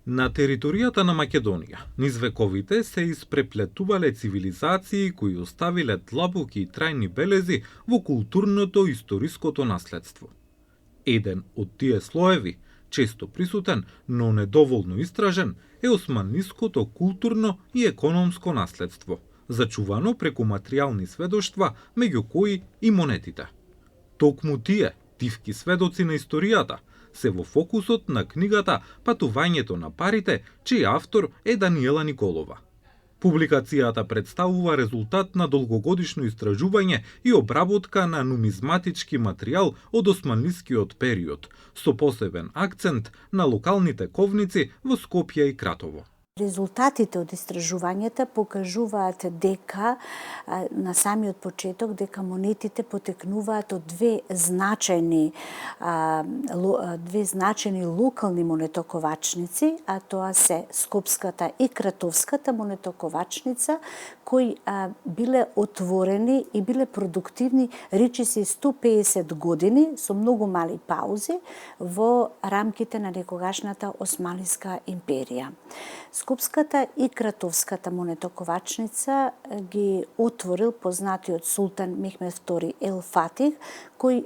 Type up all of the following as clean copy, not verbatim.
На територијата на Македонија, низ вековите се испреплетувале цивилизации кои оставиле длабоки и трајни белези во културното и историското наследство. Еден од тие слоеви, често присутен, но недоволно истражен, е османлиското културно и економско наследство, зачувано преку материјални сведоштва, меѓу кои и монетите. Токму тие, тивки сведоци на историјата, се во фокусот на книгата Патувањето на парите, чиј автор е Даниела Николова. Публикацијата представува резултат на долгогодишно истражување и обработка на нумизматички материјал од османлискиот период, со посебен акцент на локалните ковници во Скопје и Кратово. Резултатите од истражувањата покажуваат дека на самиот почеток дека монетите потекнуваат од две значајни локални монетоковачници, а тоа се Скопската и Кратовската монетоковачница, кои биле отворени и биле продуктивни речиси 150 години со многу мали паузи во рамките на некогашната Османлиска империја. Скопската и Кратовската монетоковачница ги отворил познатиот султан Мехмед II Ел Фатих, кој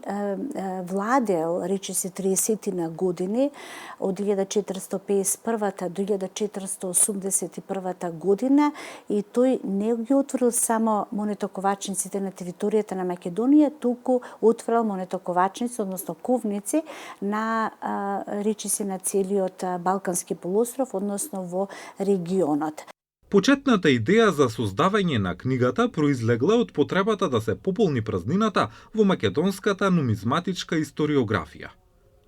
владеел речиси 30 на години од 1451 до 1481 година, и тој не ги отворил само монетоковачниците на територијата на Македонија, туку отворил монетоковачници, односно ковници на речиси на целиот Балкански полуостров, односно во регионот. Почетната идеја за создавање на книгата произлегла од потребата да се пополни празнината во македонската нумизматичка историографија.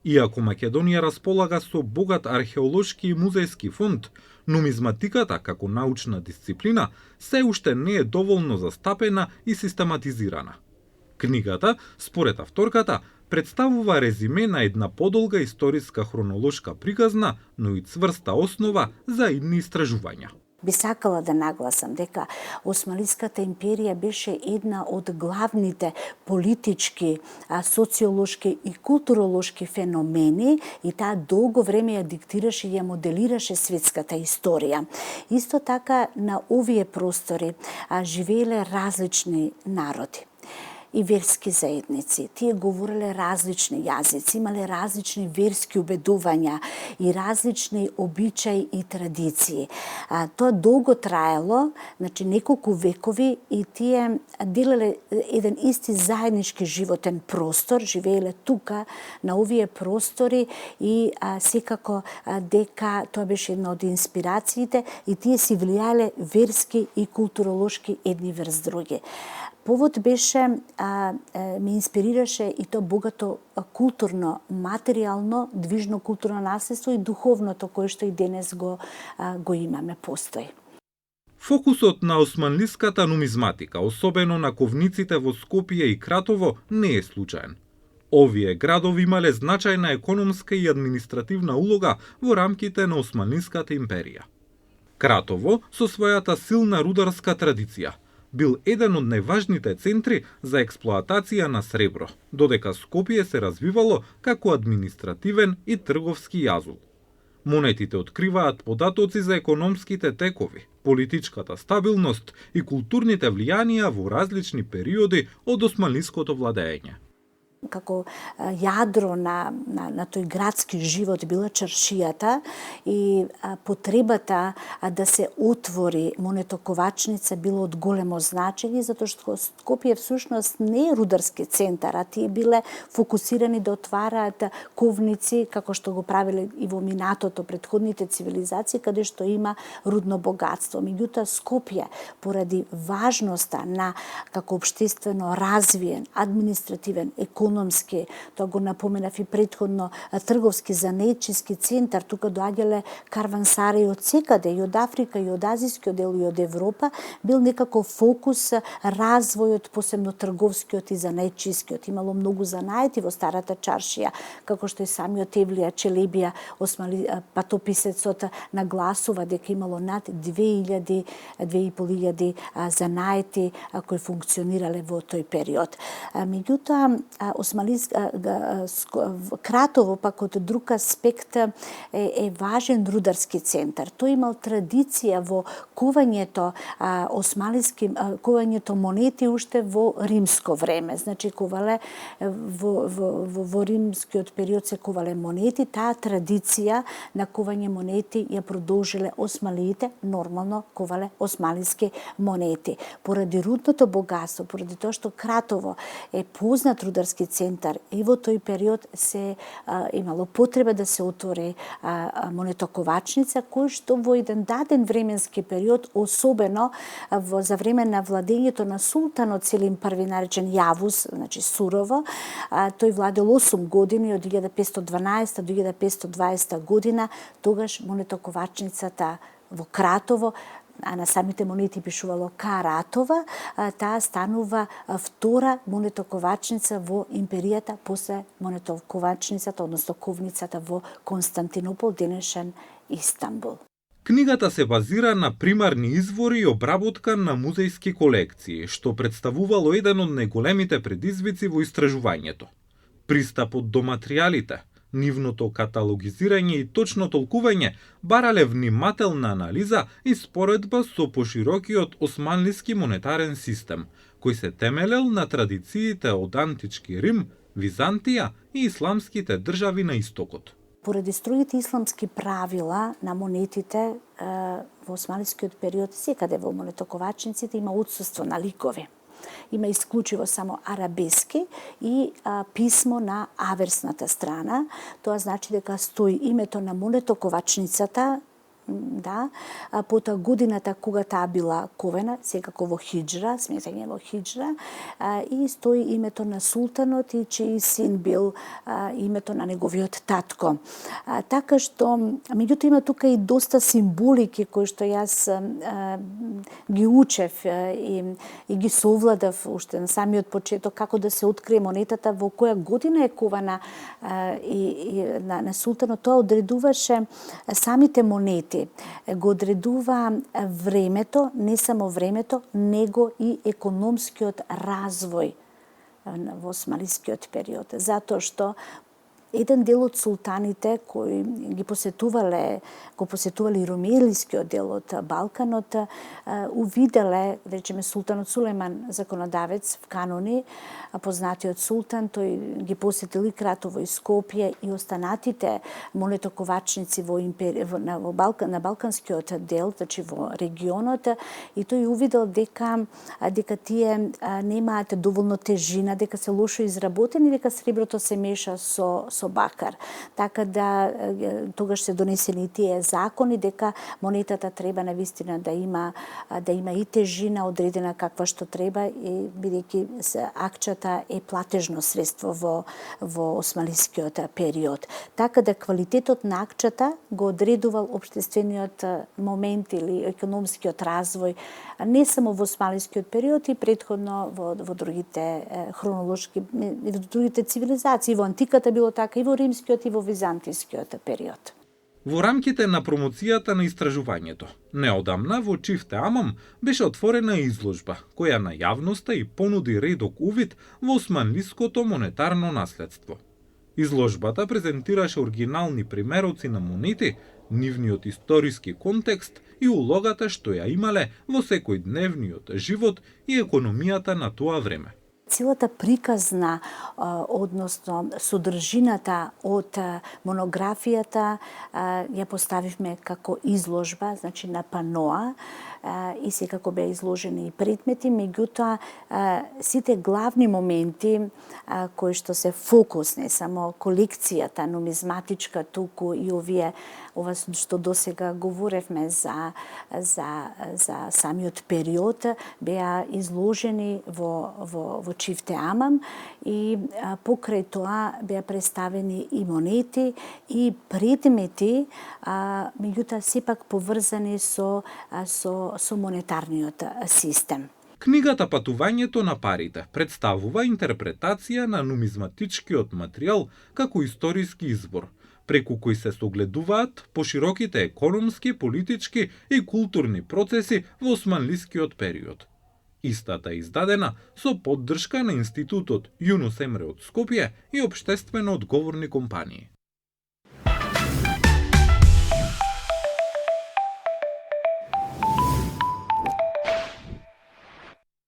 Иако Македонија располага со богат археолошки и музејски фонд, нумизматиката како научна дисциплина се уште не е доволно застапена и систематизирана. Книгата, според авторката, представува резиме на една подолга историска хронолошка приказна, но и цврста основа за идни истражувања. Би сакала да нагласам дека Османлиската империја беше една од главните политички, социолошки и културолошки феномени, и таа долго време ја диктираше и ја моделираше светската историја. Исто така на овие простори живееле различни народи и верски заедници. Тие говореле различни јазици, имале различни верски убедувања и различни обичаи и традиции. Тоа долго траело, значи неколку векови, и тие делеле еден исти заеднички животен простор, живееле тука на овие простори, и секако дека тоа беше една од инспирациите, и тие си влијале верски и културолошки едни врз други. Повод беше, ме инспирираше и то богато културно, материјално, движно културно наследство и духовното кое што и денес го имаме, постои. Фокусот на османлиската нумизматика, особено на ковниците во Скопје и Кратово, не е случаен. Овие градови имале значајна економска и административна улога во рамките на Османлиската империја. Кратово, со својата силна рударска традиција, бил еден од најважните центри за експлоатација на сребро, додека Скопје се развивало како административен и трговски јазул. Монетите откриваат податоци за економските текови, политичката стабилност и културните влијанија во различни периоди од османлиското владење. Како јадро на тој градски живот била чаршијата, и потребата да се отвори монетоковачница било од големо значење, затоа што Скопје всушност не е рударски центар, а тие биле фокусирани да отвараат ковници, како што го правиле и во минатото претходните цивилизации, каде што има рудно богатство. Меѓутоа Скопје, поради важноста на како општествено развиен, административен, економски, тоа го напоменав и претходно, трговски, занечиски центар, тука доаѓале карвансари од секаде, и од Африка, и од азискиот дел, и од Европа, бил некако фокус развојот, посебно трговскиот и занечискиот. Имало многу занаети во старата чаршија, како што и самиот Евлија Челебија, патописецот, нагласува дека имало над 2500 занаети кои функционирале во тој период. Меѓутоа, Кратово пак од друг аспект е важен рударски центар. Тој имал традиција во кувањето кувањето монети уште во римско време. Значи кувале во римскиот период се кувале монети, таа традиција на кување монети ја продолжиле осмалиите, нормално кувале осмалиски монети. Поради рудното богатство, поради тоа што Кратово е познат рударски центар и во тој период се имало потреба да се отвори монетоковачница, кој што во еден даден временски период, особено за време на владењето на султанот Селим I, наречен Јавус, значи Сурово, тој владел 8 години од 1512 до 1520 година, тогаш монетоковачницата во Кратово, а на самите монети пишувало Каратова, таа станува втора монетоковачница во империјата после монетоковачницата, односно ковницата во Константинопол, денешен Истанбул. Книгата се базира на примарни извори и обработка на музејски колекции, што представувало еден од најголемите предизвици во истражувањето. Пристапот до материјалите, нивното каталогизирање и точно толкување барале внимателна анализа и споредба со поширокиот османлиски монетарен систем, кој се темелел на традициите од антички Рим, Византија и исламските држави на истокот. Поради строгите исламски правила на монетите во османлискиот период, секаде во монетоковачниците има отсуство на ликови. Има исклучиво само арабески и писмо на аверсната страна. Тоа значи дека стои името на монетоковачницата, да, потоа годината кога таа била ковена, секако во хиџра, сметање во хиџра, и стои името на султанот и чиј син бил името на неговиот татко. Така што, меѓутоа има тука и доста символики кои што јас ги учев и ги совладав уште на самиот почеток, како да се открие монетата, во која година е кована на султанот. Тоа одредуваше самите монети, го одредува времето, не само времето, него и економскиот развој во османлискиот период. Затоа што еден дел од султаните кои го посетувале румелискиот дел од Балканот, увиделе, речеме, султанот Сулејман, законодавец в канони, познатиот султан, тој ги посетил и Кратово и Скопје и останатите монетоковачници на балканскиот дел, значи во регионот, и тој увидел дека тие немаат доволно тежина, дека се лошо изработени, дека среброто се меша со бакар. Така да тогаш се донесени тие закони дека монетата треба навистина да има и тежина одредена каква што треба, и бидејќи акчата е платежно средство во османлискиот период. Така да квалитетот на акчата го одредувал општествениот момент или економскиот развој, не само во османлискиот период и претходно во другите хронолошки, во другите цивилизации. Во антиката било така и во римскиот и во византискиот период. Во рамките на промоцијата на истражувањето, неодамна во Чифте Амам беше отворена изложба, која на јавноста и понуди редок увид во османлиското монетарно наследство. Изложбата презентираше оригинални примероци на монети, нивниот историски контекст и улогата што ја имале во секојдневниот живот и економијата на тоа време. Целата приказна, односно содржината од монографијата ја поставивме како изложба, значи на паноа, и секако беа изложени и предмети, меѓутоа сите главни моменти кои што се фокус, не само колекцијата нумизматичка, туку и ова што досега говоревме за самиот период, беа изложени во Чифте Амам, и покрај тоа беа представени и монети и предмети, меѓутоа сепак поврзани со монетарниот систем. Книгата Патувањето на парите представува интерпретација на нумизматичкиот материјал како историски избор, преку кој се согледуваат пошироките економски, политички и културни процеси во османлискиот период. Истата е издадена со поддршка на Институтот Јунус Емре од Скопје и општествено одговорни компании.